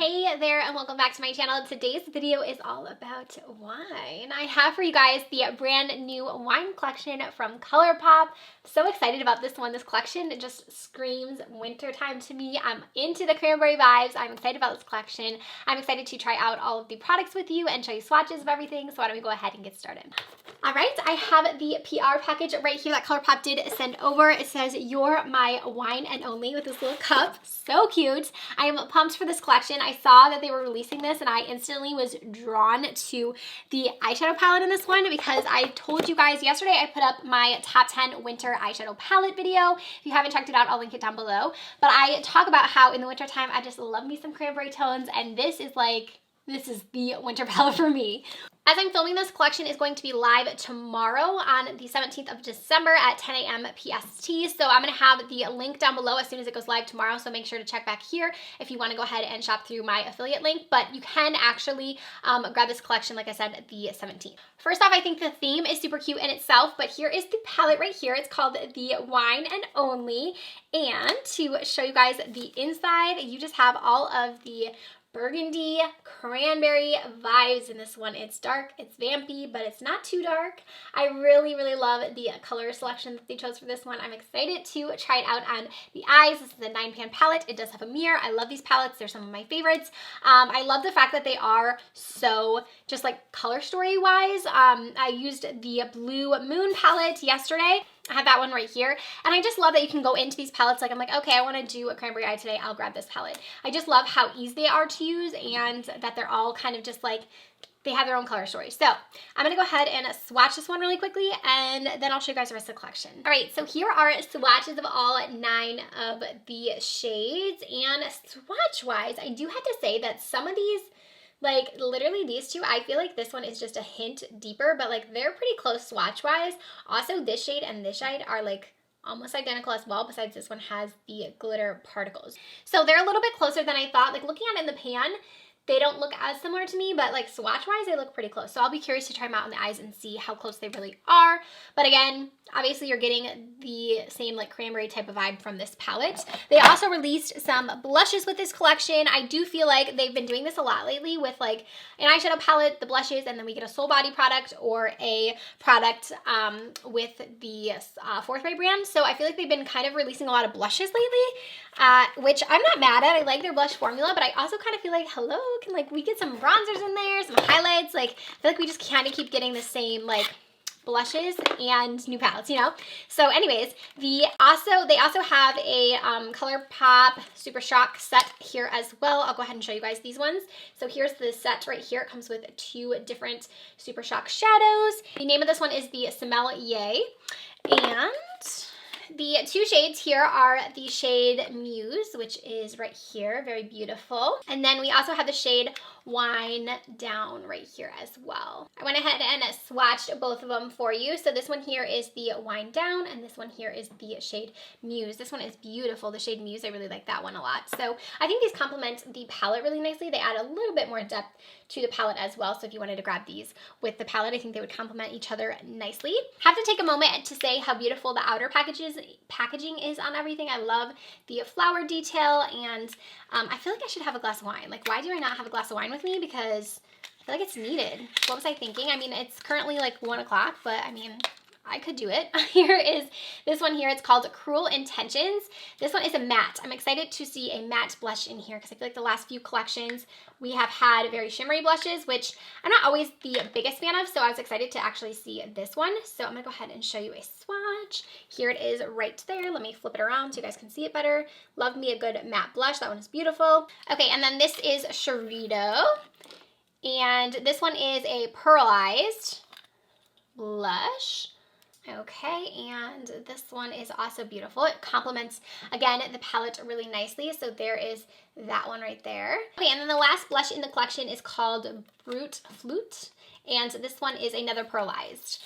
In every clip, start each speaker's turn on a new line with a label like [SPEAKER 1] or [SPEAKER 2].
[SPEAKER 1] Hey there and welcome back to my channel. Today's video is all about wine. I have for you guys the brand new wine collection from Colourpop. So excited about this one. This collection just screams wintertime to me. I'm into the cranberry vibes. I'm excited about this collection. I'm excited to try out all of the products with you and show you swatches of everything. So why don't we go ahead and get started. All right, I have the PR package right here that Colourpop did send over. It says, "You're my wine and only," with this little cup. So cute. I am pumped for this collection. I saw that they were releasing this and I instantly was drawn to the eyeshadow palette in this one because I told you guys yesterday I put up my top 10 winter eyeshadow palette video. If you haven't checked it out, I'll link it down below. But I talk about how in the wintertime I just love me some cranberry tones, and this is the winter palette for me. As I'm filming this, collection is going to be live tomorrow on the 17th of December at 10 a.m. PST. So I'm going to have the link down below as soon as it goes live tomorrow. So make sure to check back here if you want to go ahead and shop through my affiliate link. But you can actually grab this collection, like I said, the 17th. First off, I think the theme is super cute in itself, but here is the palette right here. It's called the Wine and Only. And to show you guys the inside, you just have all of the burgundy cranberry vibes in this one. It's dark, it's vampy, but it's not too dark. I really love the color selection that they chose for this one. I'm excited to try it out on the eyes. This is a 9-pan palette. It does have a mirror. I love these palettes. They're some of my favorites. I love the fact that they are so just like color story wise. I used the Blue Moon palette yesterday. I have that one right here, and I just love that you can go into these palettes. Like I'm like, okay, I want to do a cranberry eye today. I'll grab this palette. I just love how easy they are to use and that they're all kind of just like, they have their own color story. So I'm going to go ahead and swatch this one really quickly, and then I'll show you guys the rest of the collection. All right, so here are swatches of all 9 of the shades, and swatch-wise, I do have to say that some of these, like literally these two, I feel like this one is just a hint deeper, but like they're pretty close swatch-wise. Also, this shade and this shade are like almost identical as well, besides this one has the glitter particles. So they're a little bit closer than I thought. Like looking at it in the pan, they don't look as similar to me, but like swatch-wise, they look pretty close. So I'll be curious to try them out on the eyes and see how close they really are. But again, obviously you're getting the same like cranberry type of vibe from this palette. They also released some blushes with this collection. I do feel like they've been doing this a lot lately with like an eyeshadow palette, the blushes, and then we get a Soul Body product or a product with the Forthray brand. So I feel like they've been kind of releasing a lot of blushes lately, which I'm not mad at. I like their blush formula, but I also kind of feel like, hello, can like we get some bronzers in there, some highlights? Like I feel like we just kind of keep getting the same like blushes and new palettes, you know? So anyways, they also have a Colourpop Super Shock set here as well. I'll go ahead and show you guys these ones. So here's the set right here. It comes with 2 different Super Shock shadows. The name of this one is the Sommel-Yay, and the 2 shades here are the shade Muse, which is right here, very beautiful. And then we also have the shade Wine Down right here as well. I went ahead and swatched both of them for you. So this one here is the Wine Down, and this one here is the shade Muse. This one is beautiful, the shade Muse. I really like that one a lot. So I think these complement the palette really nicely. They add a little bit more depth to the palette as well. So if you wanted to grab these with the palette, I think they would complement each other nicely. Have to take a moment to say how beautiful the outer packaging is on everything. I love the flower detail, and I feel like I should have a glass of wine. Like, why do I not have a glass of wine with me? Because I feel like it's needed. What was I thinking? I mean, it's currently like 1 o'clock, but I mean, I could do it. Here is this one here. It's called Cruel Intentions. This one is a matte. I'm excited to see a matte blush in here because I feel like the last few collections we have had very shimmery blushes, which I'm not always the biggest fan of, so I was excited to actually see this one. So I'm gonna go ahead and show you a swatch. Here it is right there. Let me flip it around so you guys can see it better. Love me a good matte blush. That one is beautiful. Okay, and then this is Chorito, and this one is a pearlized blush. Okay, and this one is also beautiful. It complements, again, the palette really nicely. So there is that one right there. Okay, and then the last blush in the collection is called Brute Flute. And this one is another pearlized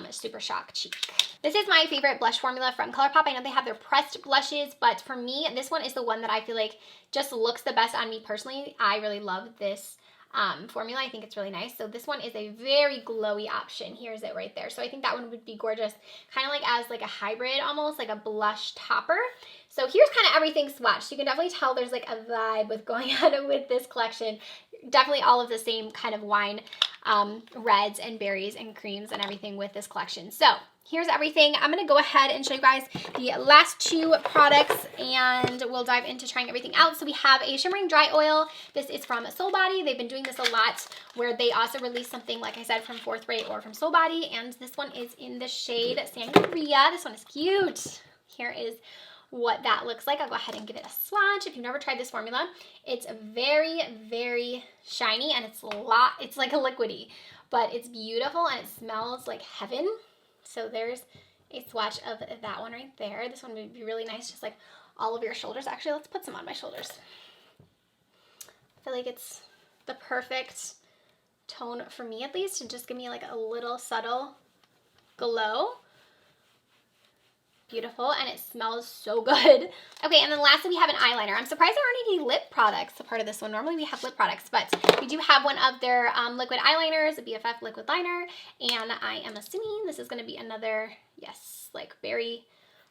[SPEAKER 1] Super Shock Cheek. This is my favorite blush formula from Colourpop. I know they have their pressed blushes, but for me, this one is the one that I feel like just looks the best on me personally. I really love this formula. I think it's really nice. So this one is a very glowy option. Here's it right there. So I think that one would be gorgeous, kind of like as like a hybrid, almost like a blush topper. So here's kind of everything swatched. You can definitely tell there's like a vibe with going on with this collection. Definitely all of the same kind of wine reds and berries and creams and everything with this collection. So here's everything. I'm going to go ahead and show you guys the last two products and we'll dive into trying everything out. So we have a shimmering dry oil. This is from Soul Body. They've been doing this a lot where they also release something, like I said, from Fourth Ray or from Soul Body. And this one is in the shade Sangria. This one is cute. Here is what that looks like. I'll go ahead and give it a swatch. If you've never tried this formula, it's very, very shiny and it's like a liquidy, but it's beautiful and it smells like heaven. So there's a swatch of that one right there. This one would be really nice, just like all over your shoulders. Actually, let's put some on my shoulders. I feel like it's the perfect tone for me, at least, to just give me like a little subtle glow. Beautiful, and it smells so good. Okay, and then lastly we have an eyeliner. I'm surprised there aren't any lip products a part of this one. Normally we have lip products, but we do have one of their liquid eyeliners, a BFF liquid liner, and I am assuming this is going to be another, yes, like berry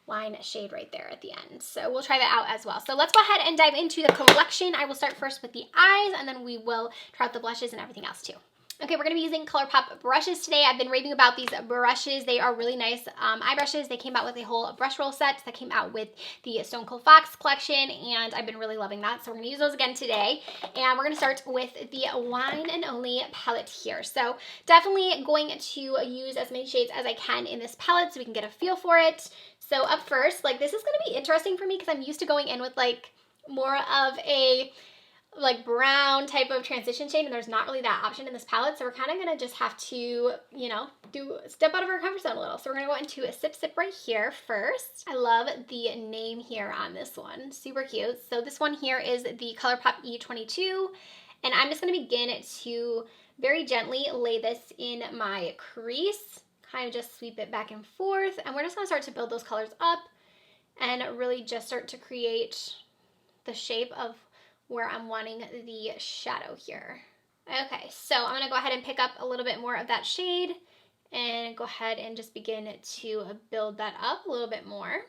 [SPEAKER 1] wine shade right there at the end. So we'll try that out as well. So let's go ahead and dive into the collection. I will start first with the eyes, and then we will try out the blushes and everything else too. Okay, we're going to be using Colourpop brushes today. I've been raving about these brushes. They are really nice eye brushes. They came out with a whole brush roll set that came out with the Stone Cold Fox collection, and I've been really loving that. So we're going to use those again today. And we're going to start with the Wine and Only palette here. So definitely going to use as many shades as I can in this palette so we can get a feel for it. So up first, like, this is going to be interesting for me because I'm used to going in with like more of a like brown type of transition shade, and there's not really that option in this palette, so we're kind of gonna just have to, you know, step out of our comfort zone a little. So we're gonna go into a Sip Sip right here first. I love the name here on this one, super cute. So this one here is the Colourpop E22, and I'm just gonna begin to very gently lay this in my crease, kind of just sweep it back and forth, and we're just gonna start to build those colors up and really just start to create the shape of where I'm wanting the shadow here. Okay, so I'm gonna go ahead and pick up a little bit more of that shade and go ahead and just begin to build that up a little bit more.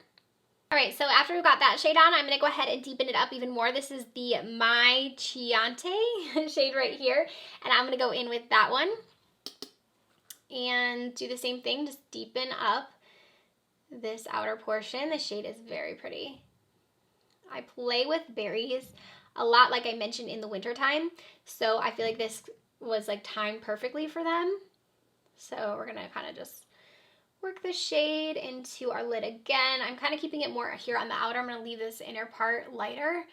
[SPEAKER 1] All right, so after we've got that shade on, I'm gonna go ahead and deepen it up even more. This is the My Chiante shade right here, and I'm gonna go in with that one and do the same thing, just deepen up this outer portion. The shade is very pretty. I play with berries a lot, like I mentioned, in the winter time, so I feel like this was like timed perfectly for them. So we're gonna kind of just work the shade into our lid again. I'm kind of keeping it more here on the outer. I'm gonna leave this inner part lighter.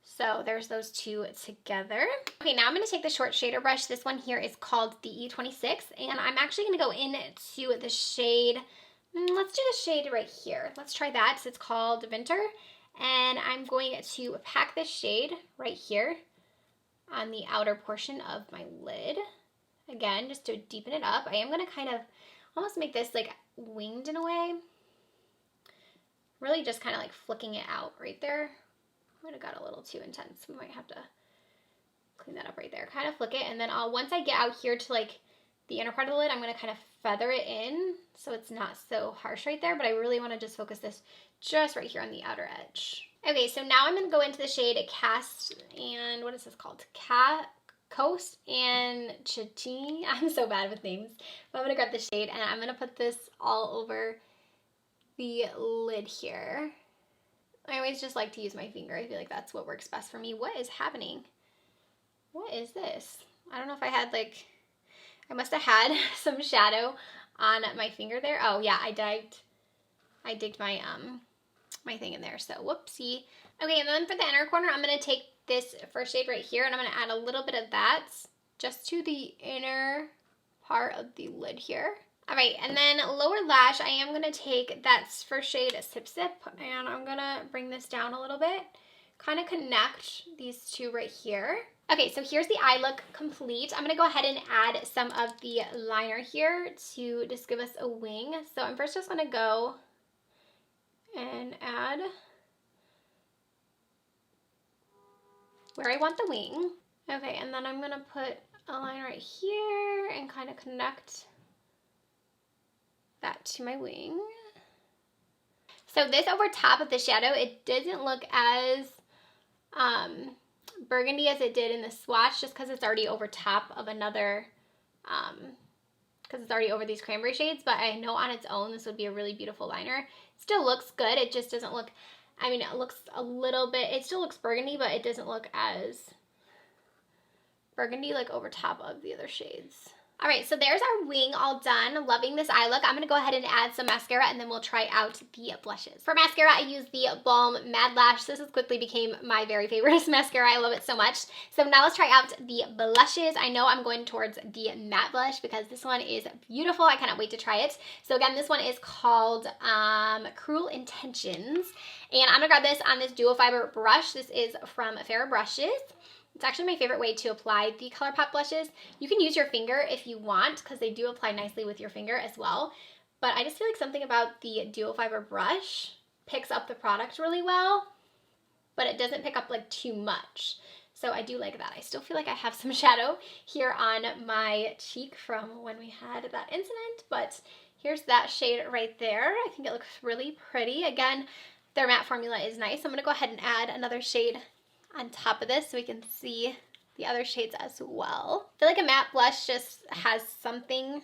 [SPEAKER 1] So there's those two together. Okay, now I'm gonna take the short shader brush. This one here is called the E26, and I'm actually gonna go into the shade, let's do the shade right here. Let's try that. So it's called Winter. And I'm going to pack this shade right here on the outer portion of my lid. Again, just to deepen it up. I am going to kind of almost make this like winged in a way. Really just kind of like flicking it out right there. Might have got a little too intense. We might have to clean that up right there. Kind of flick it, and then once I get out here to like the inner part of the lid, I'm going to kind of feather it in so it's not so harsh right there, but I really want to just focus this just right here on the outer edge. Okay, so now I'm going to go into the shade Cast, and what is this called? Coast and Chitini. I'm so bad with names. But I'm going to grab the shade, and I'm going to put this all over the lid here. I always just like to use my finger. I feel like that's what works best for me. What is happening? What is this? I don't know if I had like, I must have had some shadow on my finger there. Oh yeah, I digged my my thing in there, so whoopsie. Okay, and then for the inner corner, I'm gonna take this first shade right here, and I'm gonna add a little bit of that just to the inner part of the lid here. All right, and then lower lash, I am gonna take that first shade, Sip Sip, and I'm gonna bring this down a little bit, kind of connect these two right here. Okay, so here's the eye look complete. I'm gonna go ahead and add some of the liner here to just give us a wing. So I'm first just gonna go and add where I want the wing. Okay, and then I'm gonna put a line right here and kind of connect that to my wing. So this over top of the shadow, it doesn't look as burgundy as it did in the swatch, just because it's already over top of another, because it's already over these cranberry shades, but I know on its own this would be a really beautiful liner. It still looks good, it just doesn't look, I mean, it looks a little bit, it still looks burgundy, but it doesn't look as burgundy like over top of the other shades. All right, so there's our wing all done. Loving this eye look. I'm gonna go ahead and add some mascara and then we'll try out the blushes. For mascara, I use the Balm Mad Lash. This has quickly became my very favorite mascara. I love it so much. So now let's try out the blushes. I know I'm going towards the matte blush because this one is beautiful. I cannot wait to try it. So again, this one is called Cruel Intentions. And I'm gonna grab this on this dual fiber brush. This is from Fair Brushes. It's actually my favorite way to apply the Colourpop blushes. You can use your finger if you want because they do apply nicely with your finger as well. But I just feel like something about the dual fiber brush picks up the product really well, but it doesn't pick up like too much. So I do like that. I still feel like I have some shadow here on my cheek from when we had that incident, but here's that shade right there. I think it looks really pretty. Again, their matte formula is nice. I'm gonna go ahead and add another shade on top of this so we can see the other shades as well. I feel like a matte blush just has something,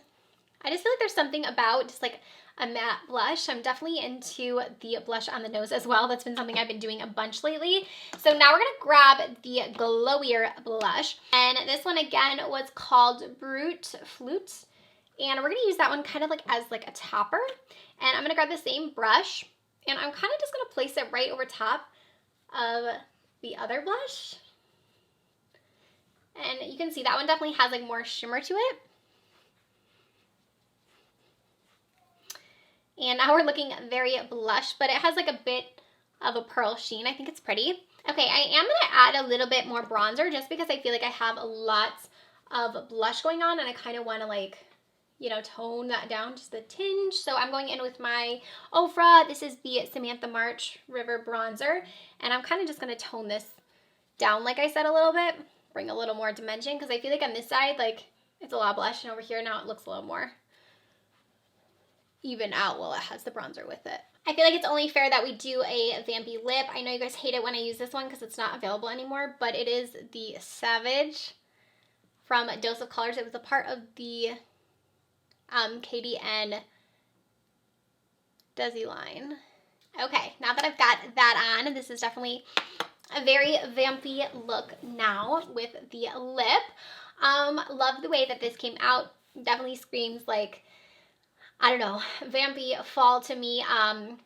[SPEAKER 1] I just feel like there's something about just like a matte blush. I'm definitely into the blush on the nose as well. That's been something I've been doing a bunch lately. So now we're gonna grab the glowier blush. And this one again was called Brute Flute. And we're gonna use that one kind of like as like a topper. And I'm gonna grab the same brush and I'm kind of just gonna place it right over top of the other blush. And you can see that one definitely has like more shimmer to it. And now we're looking very blush, but it has like a bit of a pearl sheen. I think it's pretty. Okay, I am gonna add a little bit more bronzer just because I feel like I have lots of blush going on and I kind of want to like, you know, tone that down just a tinge. So I'm going in with my Ofra. This is the Samantha March River Bronzer. And I'm kind of just going to tone this down, like I said, a little bit. Bring a little more dimension because I feel like on this side, like, it's a lot of blush. And over here now it looks a little more even out while it has the bronzer with it. I feel like it's only fair that we do a vampy lip. I know you guys hate it when I use this one because it's not available anymore. But it is the Savage from Dose of Colors. It was a part of the Katie and Desi line. Okay, now that I've got that on, this is definitely a very vampy look now with the lip. Love the way that this came out. Definitely screams like, I don't know, vampy fall to me. I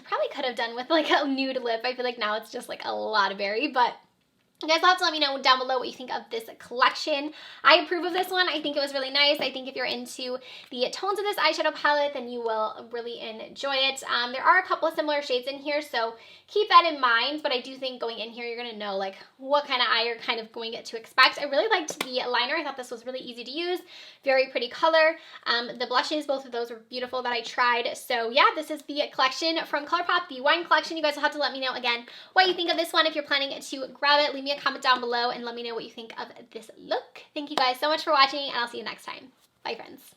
[SPEAKER 1] probably could have done with like a nude lip. I feel like now it's just like a lot of berry, but you guys will have to let me know down below what you think of this collection. I approve of this one. I think it was really nice. I think if you're into the tones of this eyeshadow palette, then you will really enjoy it. There are a couple of similar shades in here, so keep that in mind. But I do think going in here, you're going to know like what kind of eye you're kind of going to expect. I really liked the liner. I thought this was really easy to use. Very pretty color. The blushes, both of those were beautiful that I tried. So yeah, this is the collection from Colourpop, the wine collection. You guys will have to let me know again what you think of this one. If you're planning to grab it, leave me a comment down below and let me know what you think of this look. Thank you guys so much for watching, and I'll see you next time. Bye, friends.